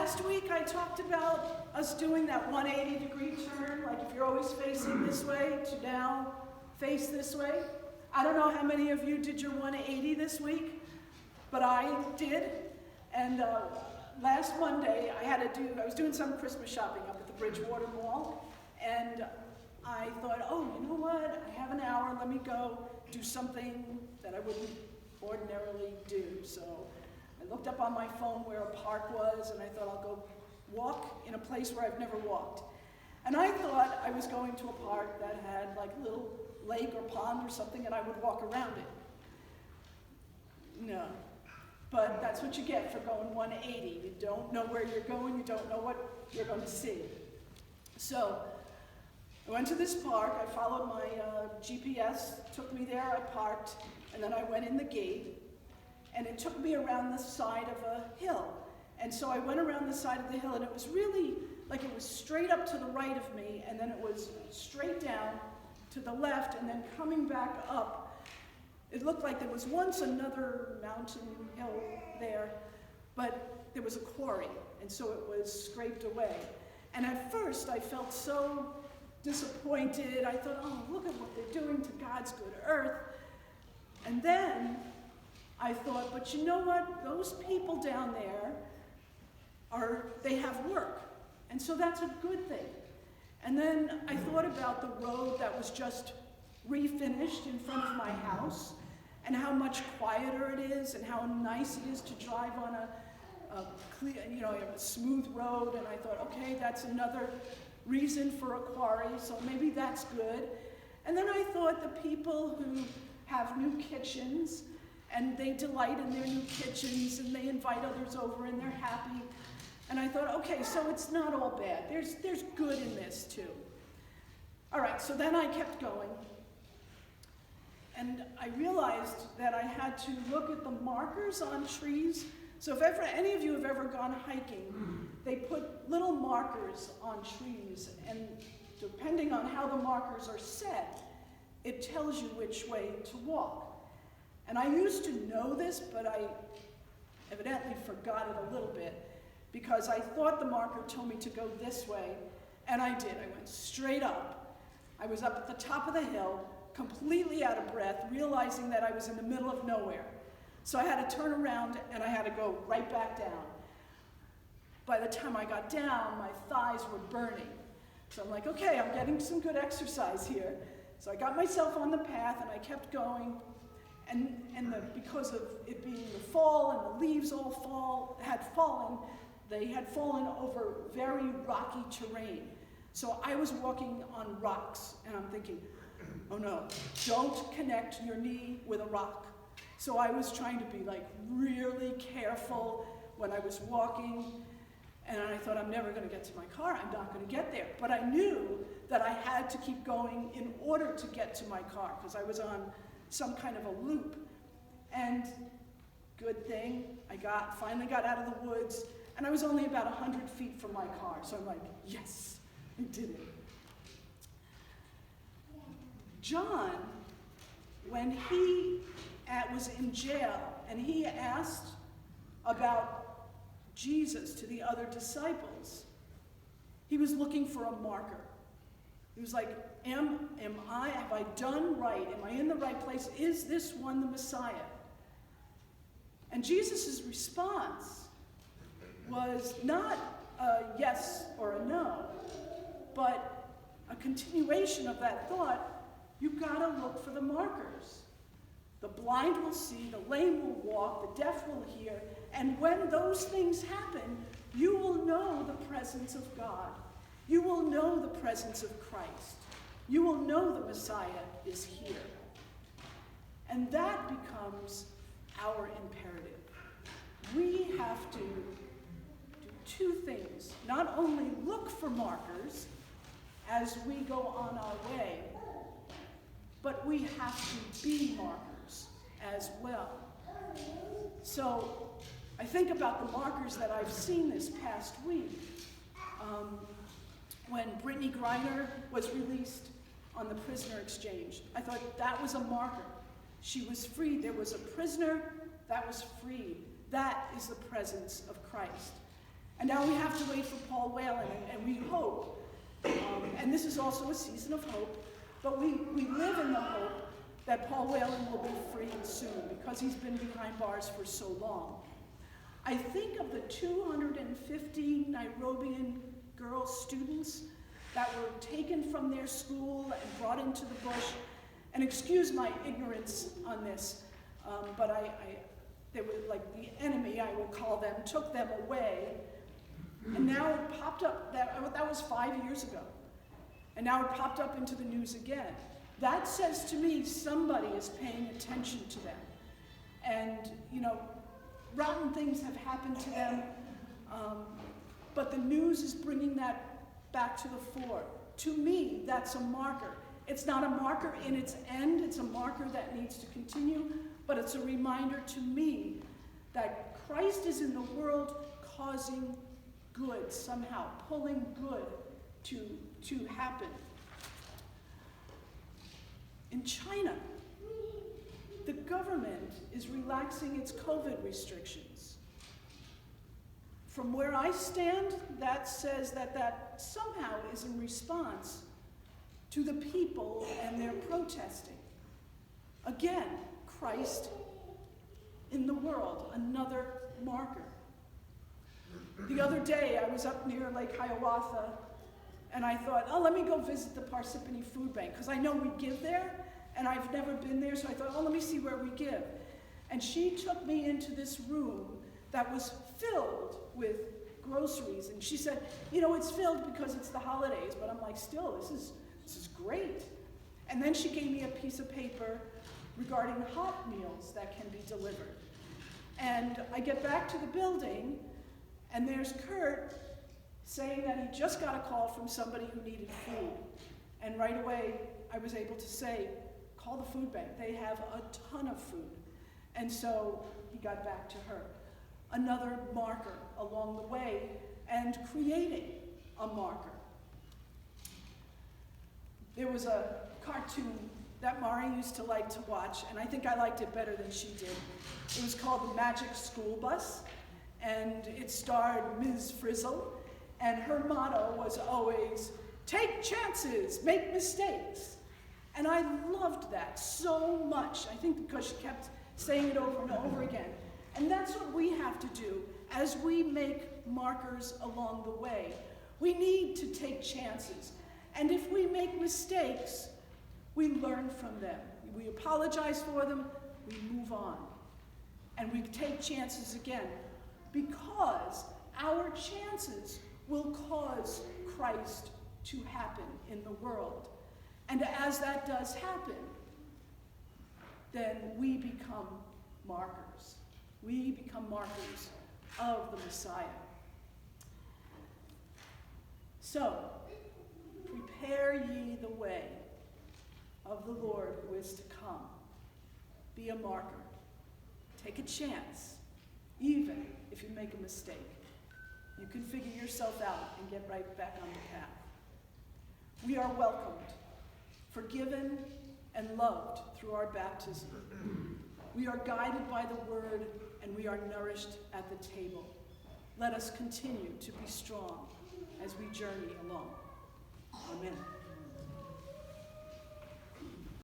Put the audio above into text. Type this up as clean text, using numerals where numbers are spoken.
Last week I talked about us doing that 180-degree turn, like if you're always facing this way, to now face this way. I don't know how many of you did your 180 this week, but I did. And last Monday I was doing some Christmas shopping up at the Bridgewater Mall, and I thought, oh, you know what? I have an hour, let me go do something that I wouldn't ordinarily do. So I looked up on my phone where a park was, and I thought I'll go walk in a place where I've never walked. And I thought I was going to a park that had like a little lake or pond or something, and I would walk around it. No. But that's what you get for going 180. You don't know where you're going, you don't know what you're going to see. So I went to this park, I followed my GPS, took me there, I parked, and then I went in the gate, and it took me around the side of a hill. And so I went around the side of the hill, and it was really like it was straight up to the right of me, and then it was straight down to the left, and then coming back up. It looked like there was once another mountain hill there, but there was a quarry, and so it was scraped away. And at first I felt so disappointed. I thought, oh, look at what they're doing to God's good earth. And then I thought, but you know what? Those people down there they have work. And so that's a good thing. And then I thought about the road that was just refinished in front of my house, and how much quieter it is, and how nice it is to drive on a clear, a smooth road. And I thought, okay, that's another reason for a quarry, so maybe that's good. And then I thought the people who have new kitchens, and they delight in their new kitchens, and they invite others over, and they're happy. And I thought, okay, so it's not all bad. There's good in this too. All right, so then I kept going. And I realized that I had to look at the markers on trees. So if any of you have ever gone hiking, they put little markers on trees, and depending on how the markers are set, it tells you which way to walk. And I used to know this, but I evidently forgot it a little bit, because I thought the marker told me to go this way, and I did. I went straight up. I was up at the top of the hill, completely out of breath, realizing that I was in the middle of nowhere. So I had to turn around, and I had to go right back down. By the time I got down, my thighs were burning. So I'm like, okay, I'm getting some good exercise here. So I got myself on the path, and I kept going. And because of it being the fall, and the leaves all had fallen, they had fallen over very rocky terrain. So I was walking on rocks, and I'm thinking, oh no, don't connect your knee with a rock. So I was trying to be like really careful when I was walking, and I thought, I'm never going to get to my car, I'm not going to get there. But I knew that I had to keep going in order to get to my car, because I was on some kind of a loop. And good thing, I finally got out of the woods, and I was only about 100 feet from my car. So I'm like, yes, I did it. John, when he was in jail and he asked about Jesus to the other disciples, he was looking for a marker. He was like, have I done right? Am I in the right place? Is this one the Messiah? And Jesus' response was not a yes or a no, but a continuation of that thought. You've got to look for the markers. The blind will see, the lame will walk, the deaf will hear, and when those things happen, you will know the presence of God. You will know the presence of Christ. You will know the Messiah is here. And that becomes our imperative. We have to do two things. Not only look for markers as we go on our way, but we have to be markers as well. So I think about the markers that I've seen this past week. When Brittany Griner was released on the prisoner exchange, I thought that was a marker. She was freed. There was a prisoner that was freed. That is the presence of Christ. And now we have to wait for Paul Whelan, and we hope, and this is also a season of hope, but we live in the hope that Paul Whelan will be free soon because he's been behind bars for so long. I think of the 250 Nairobian girl students that were taken from their school and brought into the bush, and excuse my ignorance on this, but they were like the enemy, I would call them, took them away, and now it popped up, that was 5 years ago, and now it popped up into the news again. That says to me somebody is paying attention to them. And, you know, rotten things have happened to them, but the news is bringing that back to the fore. To me, that's a marker. It's not a marker in its end, it's a marker that needs to continue, but it's a reminder to me that Christ is in the world causing good somehow, pulling good to happen. In China, the government is relaxing its COVID restrictions. From where I stand, that says that somehow is in response to the people and their protesting. Again, Christ in the world, another marker. The other day, I was up near Lake Hiawatha, and I thought, oh, let me go visit the Parsippany Food Bank, because I know we give there, and I've never been there, so I thought, oh, let me see where we give. And she took me into this room that was filled with groceries, and she said, you know, it's filled because it's the holidays, but I'm like, still, this is great. And then she gave me a piece of paper regarding hot meals that can be delivered. And I get back to the building, and there's Kurt saying that he just got a call from somebody who needed food. And right away, I was able to say, call the food bank. They have a ton of food. And so he got back to her. Another marker along the way, and creating a marker. There was a cartoon that Mari used to like to watch, and I think I liked it better than she did. It was called The Magic School Bus, and it starred Ms. Frizzle, and her motto was always, take chances, make mistakes. And I loved that so much, I think because she kept saying it over and over again. And that's what we have to do as we make markers along the way. We need to take chances. And if we make mistakes, we learn from them. We apologize for them, we move on. And we take chances again, because our chances will cause Christ to happen in the world. And as that does happen, then we become markers. We become markers of the Messiah. So, prepare ye the way of the Lord who is to come. Be a marker. Take a chance, even if you make a mistake. You can figure yourself out and get right back on the path. We are welcomed, forgiven, and loved through our baptism. We are guided by the word, and we are nourished at the table. Let us continue to be strong as we journey along. Amen.